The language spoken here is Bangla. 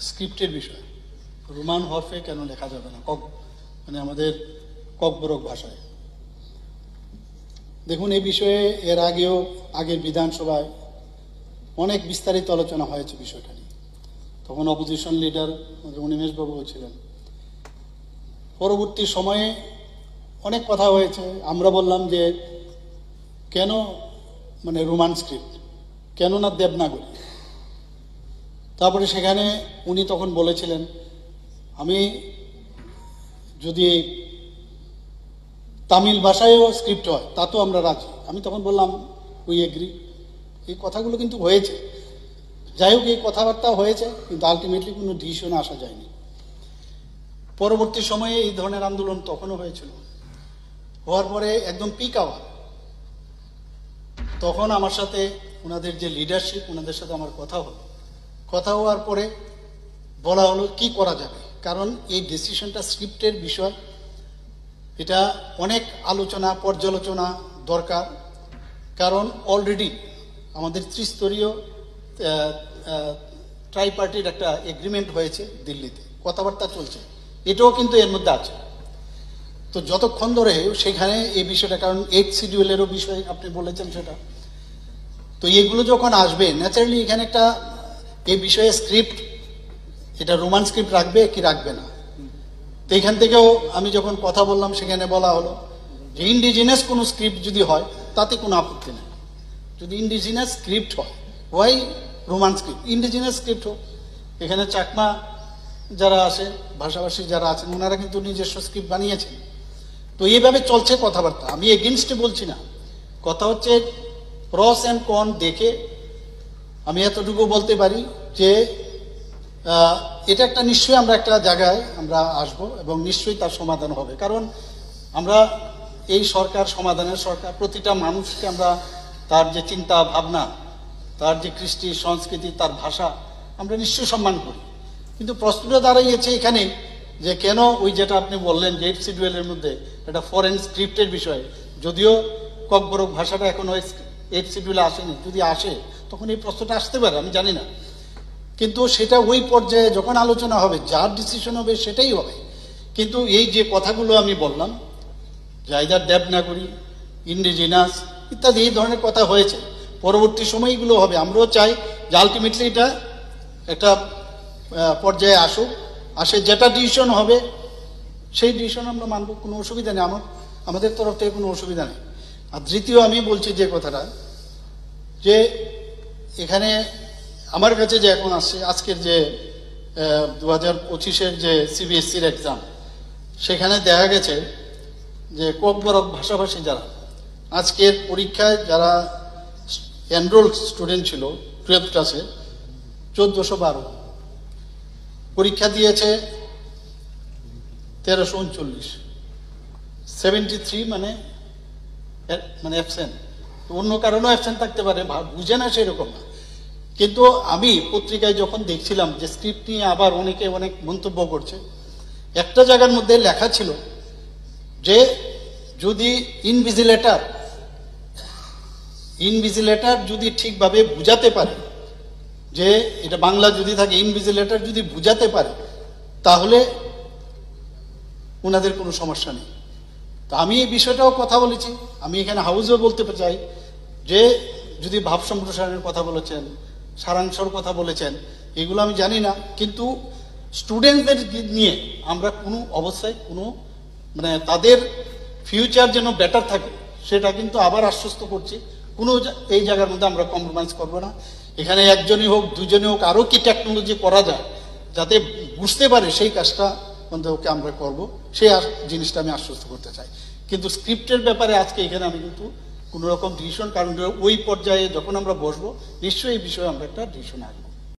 স্ক্রিপ্টের বিষয় রোমান হরফে কেন লেখা যাবে না, মানে আমাদের ককবরক ভাষায়। দেখুন, এই বিষয়ে এর আগেও আগের বিধানসভায় অনেক বিস্তারিত আলোচনা হয়েছে বিষয়টা নিয়ে। তখন অপোজিশন লিডার অনিমেষবাবুও ছিলেন। পরবর্তী সময়ে অনেক কথা হয়েছে। আমরা বললাম যে কেন মানে রোমান স্ক্রিপ্ট, কেন না দেবনাগরী। তারপরে সেখানে উনি তখন বলেছিলেন আমি যদি তামিল ভাষায়ও স্ক্রিপ্ট হয় তাতেও আমরা রাজি। আমি তখন বললাম উই এগ্রি। এই কথাগুলো কিন্তু হয়েছে। যাই হোক, এই কথাবার্তা হয়েছে, কিন্তু আলটিমেটলি কোনো ডিসিশনে আসা যায়নি। পরবর্তী সময়ে এই ধরনের আন্দোলন তখনও হয়েছিল। হওয়ার পরে একদম পিক আওয়ার, তখন আমার সাথে ওনাদের যে লিডারশিপ, ওনাদের সাথে আমার কথা হওয়ার পরে বলা হলো কি করা যাবে, কারণ এই ডিসিশনটা স্ক্রিপ্টের বিষয়, এটা অনেক আলোচনা পর্যালোচনা দরকার। কারণ অলরেডি আমাদের ত্রিস্তরীয় ট্রাইপার্টির একটা এগ্রিমেন্ট হয়েছে দিল্লিতে, কথাবার্তা চলছে, এটাও কিন্তু এর মধ্যে আছে। তো যতক্ষণ ধরে সেখানে এই বিষয়টা, কারণ 8 শিডিউলেরও বিষয় আপনি বলেছেন সেটা, তো এগুলো যখন আসবে ন্যাচারালি এখানে একটা এই বিষয়ে স্ক্রিপ্ট, এটা রোমান স্ক্রিপ্ট রাখবে কি রাখবে না। তো এখান থেকেও আমি যখন কথা বললাম সেখানে বলা হলো যে ইন্ডিজিনাস কোনো স্ক্রিপ্ট যদি হয় তাতে কোনো আপত্তি নেই। যদি ইন্ডিজিনাস স্ক্রিপ্ট হয়, ওয়াই রোমান স্ক্রিপ্ট, ইন্ডিজিনাস স্ক্রিপ্ট হোক। এখানে চাকমা যারা আছে, ভাষাভাষী যারা আছেন, ওনারা কিন্তু নিজস্ব স্ক্রিপ্ট বানিয়েছেন। তো এইভাবে চলছে কথাবার্তা। আমি এগেনস্টে বলছি না, কথা হচ্ছে প্রস অ্যান্ড কন দেখে আমি এতটুকু বলতে পারি যে এটা একটা নিশ্চয়ই আমরা একটা জায়গায় আমরা আসব এবং নিশ্চয়ই তার সমাধান হবে। কারণ আমরা এই সরকার সমাধানের সরকার, প্রতিটা মানুষকে আমরা তার যে চিন্তা ভাবনা, তার যে কৃষ্টি সংস্কৃতি, তার ভাষা আমরা নিশ্চয়ই সম্মান করি। কিন্তু প্রশ্নটা দাঁড়াইছে এখানে যে কেন ওই যেটা আপনি বললেন যে 8 শিডিউলের মধ্যে এটা ফরেন স্ক্রিপ্টের বিষয়, যদিও ককবরক ভাষাটা এখন 8 শিডিউলে আসেনি, যদি আসে তখন এই প্রশ্নটা আসতে পারে, আমি জানি না। কিন্তু সেটা ওই পর্যায়ে যখন আলোচনা হবে, যার ডিসিশন হবে সেটাই হবে। কিন্তু এই যে কথাগুলো আমি বললাম, জায়দার দেবনাগরী, ইন্ডিজিনাস ইত্যাদি এই ধরনের কথা হয়েছে, পরবর্তী সময়গুলো হবে। আমরাও চাই যে আলটিমেটলি এটা একটা পর্যায়ে আসে, যেটা ডিসিশন হবে সেই ডিসিশন আমরা মানব, কোনো অসুবিধা নেই, আমাদের তরফ থেকে কোনো অসুবিধা নেই। আর দ্বিতীয় আমি বলছি যে কথাটা, যে এখানে আমার কাছে যে এখন আসছে আজকের যে 2025-এর যে সিবিএসসির এক্সাম, সেখানে দেখা গেছে যে ককবরক ভাষাভাষী যারা আজকের পরীক্ষায় যারা এনরোল স্টুডেন্ট ছিল 12th ক্লাসে 1412, পরীক্ষা দিয়েছে 1339, 73 মানে অ্যাবসেন্ট। অন্য কারণেও অ্যাবসেন্ট থাকতে পারে, বুঝে না সেরকম না। কিন্তু আমি পত্রিকায় যখন দেখছিলাম যে স্ক্রিপ্ট নিয়ে আবার অনেকে অনেক মন্তব্য করছে, একটা জায়গার মধ্যে লেখা ছিল যে যদি ইনভিজিলেটর যদি ঠিকভাবে বুঝাতে পারে, যে এটা বাংলা যদি থাকে, ইনভিজিলেটর যদি বুঝাতে পারে তাহলে ওনাদের কোনো সমস্যা নেই। তো আমি এই বিষয়টাও কথা বলেছি, আমি এখানে হাউসেও বলতে চাই যে যদি ভাব সম্প্রসারণের কথা বলেছেন, সারাংশর কথা বলেছেন, এগুলো আমি জানি না, কিন্তু স্টুডেন্টদের নিয়ে আমরা কোনো অবস্থায় কোনো মানে তাদের ফিউচার যেন বেটার থাকে সেটা কিন্তু আবার আশ্বস্ত করছি। কোনো এই জায়গার মধ্যে আমরা কম্প্রোমাইজ করব না। এখানে একজনই হোক, দুজনই হোক, আরও কি টেকনোলজি করা যায় যাতে বুঝতে পারে, সেই কাজটা ওকে আমরা করব, সেই জিনিসটা আমি আশ্বস্ত করতে চাই। কিন্তু স্ক্রিপ্টের ব্যাপারে আজকে এখানে আমি কিন্তু কোনো রকম ডিসিশন, কারণ ওই পর্যায়ে যখন আমরা বসবো নিশ্চয়ই এই বিষয়ে আমরা একটা ডিসিশন আসবো।